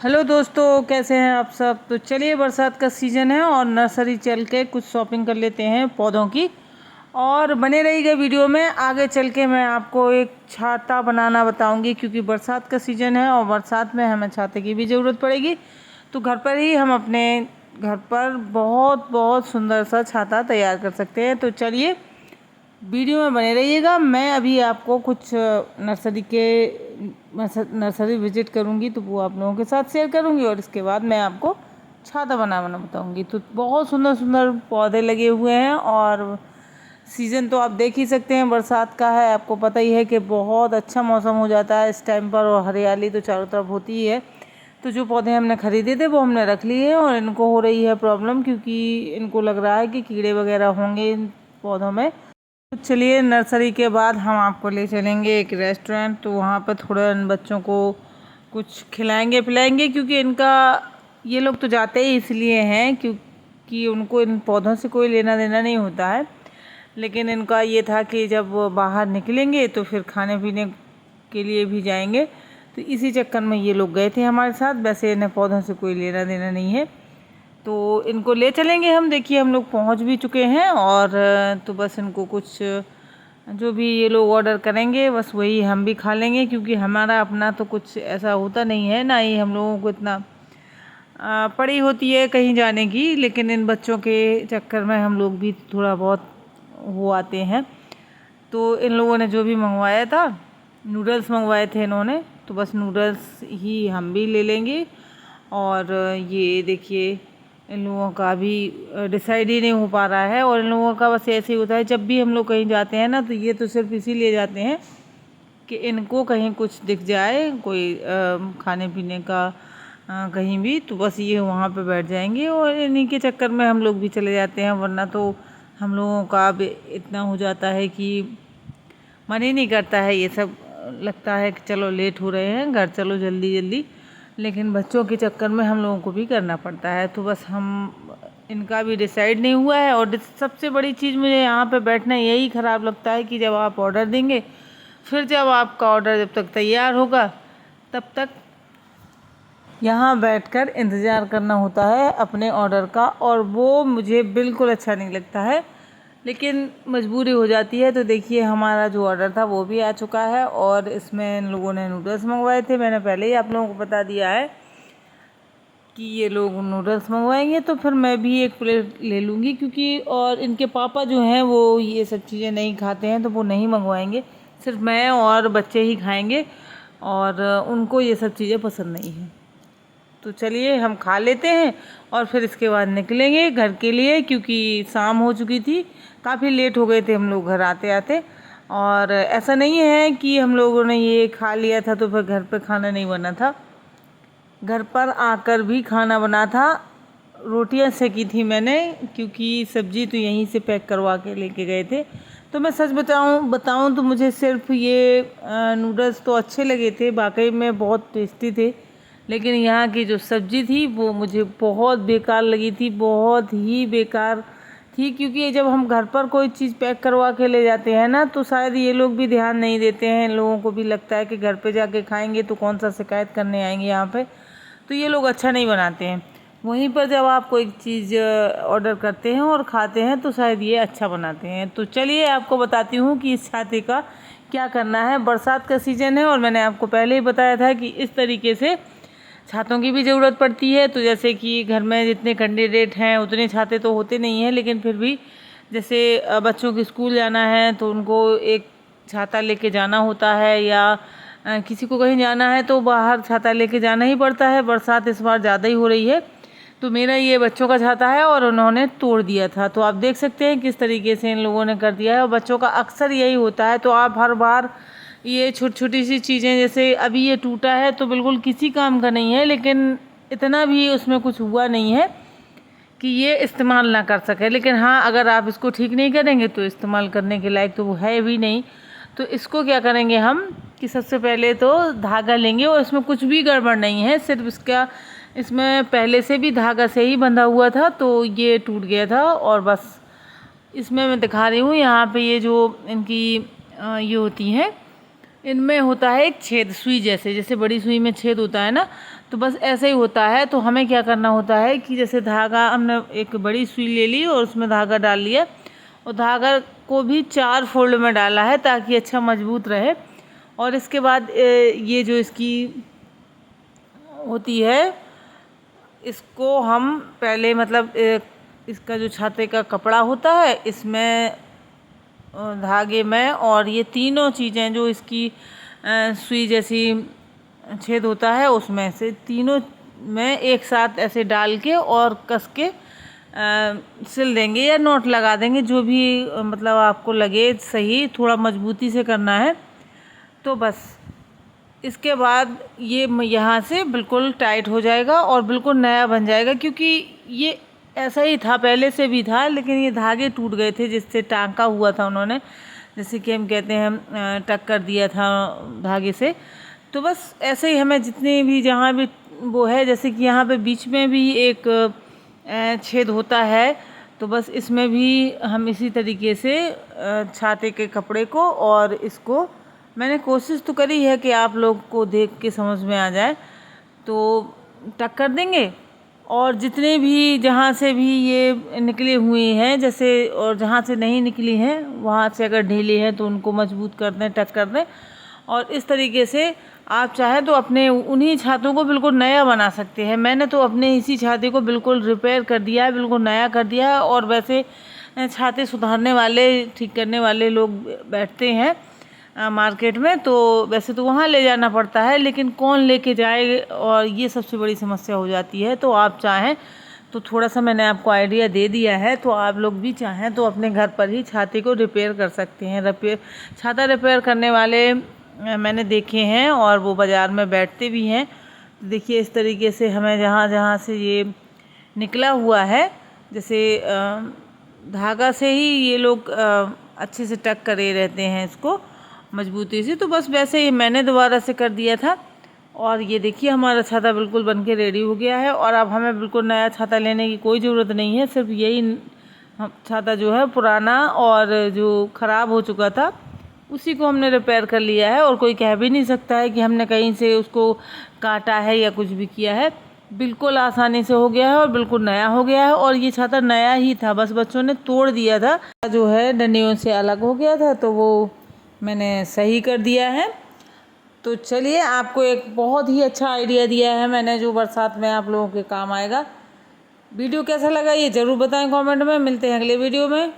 Hello दोस्तों, कैसे हैं आप सब। तो चलिए, बरसात का सीज़न है और नर्सरी चल के कुछ शॉपिंग कर लेते हैं पौधों की। और बने रहिएगा वीडियो में। आगे चल के मैं आपको एक छाता बनाना बताऊंगी, क्योंकि बरसात का सीज़न है और बरसात में हमें छाते की भी ज़रूरत पड़ेगी। तो घर पर ही हम अपने घर पर बहुत बहुत सुंदर सा छाता तैयार कर सकते हैं। तो चलिए, वीडियो में बने रहिएगा। मैं अभी आपको कुछ नर्सरी विजिट करूंगी, तो वो आप लोगों के साथ शेयर करूंगी और इसके बाद मैं आपको छाता बनाना बताऊंगी। तो बहुत सुंदर सुंदर पौधे लगे हुए हैं और सीज़न तो आप देख ही सकते हैं, बरसात का है। आपको पता ही है कि बहुत अच्छा मौसम हो जाता है इस टाइम पर, और हरियाली तो चारों तरफ होती ही है। तो जो पौधे हमने ख़रीदे थे वो हमने रख लिए हैं, और इनको हो रही है प्रॉब्लम, क्योंकि इनको लग रहा है कि कीड़े वगैरह होंगे इन पौधों में। तो चलिए, नर्सरी के बाद हम आपको ले चलेंगे एक रेस्टोरेंट। तो वहाँ पर थोड़ा इन बच्चों को कुछ खिलाएंगे पिलाएंगे, क्योंकि इनका ये लोग तो जाते ही इसलिए हैं क्योंकि उनको इन पौधों से कोई लेना देना नहीं होता है। लेकिन इनका ये था कि जब वो बाहर निकलेंगे तो फिर खाने पीने के लिए भी जाएंगे। तो इसी चक्कर में ये लोग गए थे हमारे साथ। वैसे इन्हें पौधों से कोई लेना देना नहीं है, तो इनको ले चलेंगे हम। देखिए, हम लोग पहुंच भी चुके हैं, और तो बस इनको कुछ जो भी ये लोग ऑर्डर करेंगे बस वही हम भी खा लेंगे, क्योंकि हमारा अपना तो कुछ ऐसा होता नहीं है, ना ही हम लोगों को इतना पड़ी होती है कहीं जाने की। लेकिन इन बच्चों के चक्कर में हम लोग भी थोड़ा बहुत वो आते हैं। तो इन लोगों ने जो भी मंगवाया था, नूडल्स मंगवाए थे इन्होंने, तो बस नूडल्स ही हम भी ले लेंगे। और ये देखिए, इन लोगों का भी डिसाइड ही नहीं हो पा रहा है। और इन लोगों का बस ऐसे ही होता है, जब भी हम लोग कहीं जाते हैं ना, तो ये तो सिर्फ इसीलिए जाते हैं कि इनको कहीं कुछ दिख जाए, कोई खाने पीने का कहीं भी, तो बस ये वहाँ पे बैठ जाएंगे। और इन्हीं के चक्कर में हम लोग भी चले जाते हैं, वरना तो हम लोगों का अब इतना हो जाता है कि मन ही नहीं करता है ये सब। लगता है कि चलो लेट हो रहे हैं, घर चलो जल्दी जल्दी। लेकिन बच्चों के चक्कर में हम लोगों को भी करना पड़ता है। तो बस हम इनका भी डिसाइड नहीं हुआ है। और सबसे बड़ी चीज़ मुझे यहाँ पे बैठना यही ख़राब लगता है कि जब आप ऑर्डर देंगे, फिर जब आपका ऑर्डर जब तक तैयार होगा तब तक यहाँ बैठकर इंतज़ार करना होता है अपने ऑर्डर का, और वो मुझे बिल्कुल अच्छा नहीं लगता है। लेकिन मजबूरी हो जाती है। तो देखिए, हमारा जो ऑर्डर था वो भी आ चुका है, और इसमें इन लोगों ने नूडल्स मंगवाए थे। मैंने पहले ही आप लोगों को बता दिया है कि ये लोग नूडल्स मंगवाएंगे, तो फिर मैं भी एक प्लेट ले लूँगी, क्योंकि और इनके पापा जो हैं वो ये सब चीज़ें नहीं खाते हैं, तो वो नहीं मंगवाएंगे। सिर्फ मैं और बच्चे ही खाएंगे, और उनको ये सब चीज़ें पसंद नहीं हैं। तो चलिए, हम खा लेते हैं और फिर इसके बाद निकलेंगे घर के लिए, क्योंकि शाम हो चुकी थी, काफ़ी लेट हो गए थे हम लोग घर आते आते। और ऐसा नहीं है कि हम लोगों ने ये खा लिया था तो फिर घर पे खाना नहीं बना था। घर पर आकर भी खाना बना था। रोटियां सेकी थी मैंने, क्योंकि सब्जी तो यहीं से पैक करवा के लेके गए थे। तो मैं सच बताऊं तो मुझे सिर्फ ये नूडल्स तो अच्छे लगे थे, वाकई में बहुत टेस्टी थे। लेकिन यहाँ की जो सब्ज़ी थी वो मुझे बहुत बेकार लगी थी, बहुत ही बेकार थी। क्योंकि जब हम घर पर कोई चीज़ पैक करवा के ले जाते हैं ना, तो शायद ये लोग भी ध्यान नहीं देते हैं। इन लोगों को भी लगता है कि घर पे जाके खाएंगे तो कौन सा शिकायत करने आएंगे यहाँ पे। तो ये लोग अच्छा नहीं बनाते हैं। वहीं पर जब आप कोई चीज़ ऑर्डर करते हैं और खाते हैं तो शायद ये अच्छा बनाते हैं। तो चलिए, आपको बताती हूँ कि इस छाते का क्या करना है। बरसात का सीज़न है, और मैंने आपको पहले ही बताया था कि इस तरीके से छातों की भी ज़रूरत पड़ती है। तो जैसे कि घर में जितने कैंडिडेट हैं उतने छाते तो होते नहीं हैं, लेकिन फिर भी जैसे बच्चों के स्कूल जाना है तो उनको एक छाता लेके जाना होता है, या किसी को कहीं जाना है तो बाहर छाता लेके जाना ही पड़ता है। बरसात इस बार ज़्यादा ही हो रही है। तो मेरा ये बच्चों का छाता है और उन्होंने तोड़ दिया था। तो आप देख सकते हैं किस तरीके से इन लोगों ने कर दिया है, और बच्चों का अक्सर यही होता है। तो आप हर बार ये छोटी छोटी सी चीज़ें, जैसे अभी ये टूटा है तो बिल्कुल किसी काम का नहीं है, लेकिन इतना भी उसमें कुछ हुआ नहीं है कि ये इस्तेमाल ना कर सके। लेकिन हाँ, अगर आप इसको ठीक नहीं करेंगे तो इस्तेमाल करने के लायक तो वो है भी नहीं। तो इसको क्या करेंगे हम कि सबसे पहले तो धागा लेंगे, और इसमें कुछ भी गड़बड़ नहीं है, सिर्फ इसमें पहले से भी धागा से ही बंधा हुआ था, तो ये टूट गया था। और बस इसमें मैं दिखा रही हूँ, यहाँ पे ये जो इनकी ये होती हैं इनमें होता है एक छेद, सुई जैसे, जैसे बड़ी सुई में छेद होता है ना, तो बस ऐसे ही होता है। तो हमें क्या करना होता है कि जैसे धागा हमने एक बड़ी सुई ले ली और उसमें धागा डाल लिया, और धागा को भी 4 फोल्ड में डाला है ताकि अच्छा मजबूत रहे। और इसके बाद ये जो इसकी होती है, इसको हम पहले मतलब इसका जो छाते का कपड़ा होता है इसमें धागे में, और ये तीनों चीज़ें जो इसकी सुई जैसी छेद होता है उसमें से तीनों में एक साथ ऐसे डाल के और कस के सिल देंगे या नॉट लगा देंगे, जो भी मतलब आपको लगे सही, थोड़ा मजबूती से करना है। तो बस इसके बाद ये यहाँ से बिल्कुल टाइट हो जाएगा और बिल्कुल नया बन जाएगा, क्योंकि ये ऐसा ही था, पहले से भी था, लेकिन ये धागे टूट गए थे जिससे टांका हुआ था उन्होंने, जैसे कि हम कहते हैं टक कर दिया था धागे से। तो बस ऐसे ही हमें जितने भी जहाँ भी वो है, जैसे कि यहाँ पे बीच में भी एक छेद होता है, तो बस इसमें भी हम इसी तरीके से छाते के कपड़े को, और इसको मैंने कोशिश तो करी है कि आप लोग को देख के समझ में आ जाए, तो टक कर देंगे। और जितने भी जहाँ से भी ये निकले हुए हैं जैसे, और जहाँ से नहीं निकली हैं वहाँ से अगर ढीली है तो उनको मजबूत कर दें, टच कर दें। और इस तरीके से आप चाहे तो अपने उन्हीं छातों को बिल्कुल नया बना सकते हैं। मैंने तो अपने इसी छाते को बिल्कुल रिपेयर कर दिया है, बिल्कुल नया कर दिया है। और वैसे छाते सुधारने वाले, ठीक करने वाले लोग बैठते हैं मार्केट में, तो वैसे तो वहाँ ले जाना पड़ता है, लेकिन कौन लेके जाए, और ये सबसे बड़ी समस्या हो जाती है। तो आप चाहें तो थोड़ा सा मैंने आपको आइडिया दे दिया है, तो आप लोग भी चाहें तो अपने घर पर ही छाते को रिपेयर कर सकते हैं। छाता रिपेयर करने वाले मैंने देखे हैं, और वो बाज़ार में बैठते भी हैं। देखिए इस तरीके से हमें जहाँ जहाँ से ये निकला हुआ है, जैसे धागा से ही ये लोग अच्छे से टक करे रहते हैं इसको मजबूती से, तो बस वैसे ही मैंने दोबारा से कर दिया था। और ये देखिए हमारा छाता बिल्कुल बन के रेडी हो गया है। और अब हमें बिल्कुल नया छाता लेने की कोई ज़रूरत नहीं है, सिर्फ यही छाता जो है पुराना और जो ख़राब हो चुका था उसी को हमने रिपेयर कर लिया है। और कोई कह भी नहीं सकता है कि हमने कहीं से उसको काटा है या कुछ भी किया है, बिल्कुल आसानी से हो गया है और बिल्कुल नया हो गया है। और ये छाता नया ही था, बस बच्चों ने तोड़ दिया था, जो है डंडियों से अलग हो गया था, तो वो मैंने सही कर दिया है। तो चलिए, आपको एक बहुत ही अच्छा आइडिया दिया है मैंने, जो बरसात में आप लोगों के काम आएगा। वीडियो कैसा लगा ये ज़रूर बताएं कमेंट में। मिलते हैं अगले वीडियो में।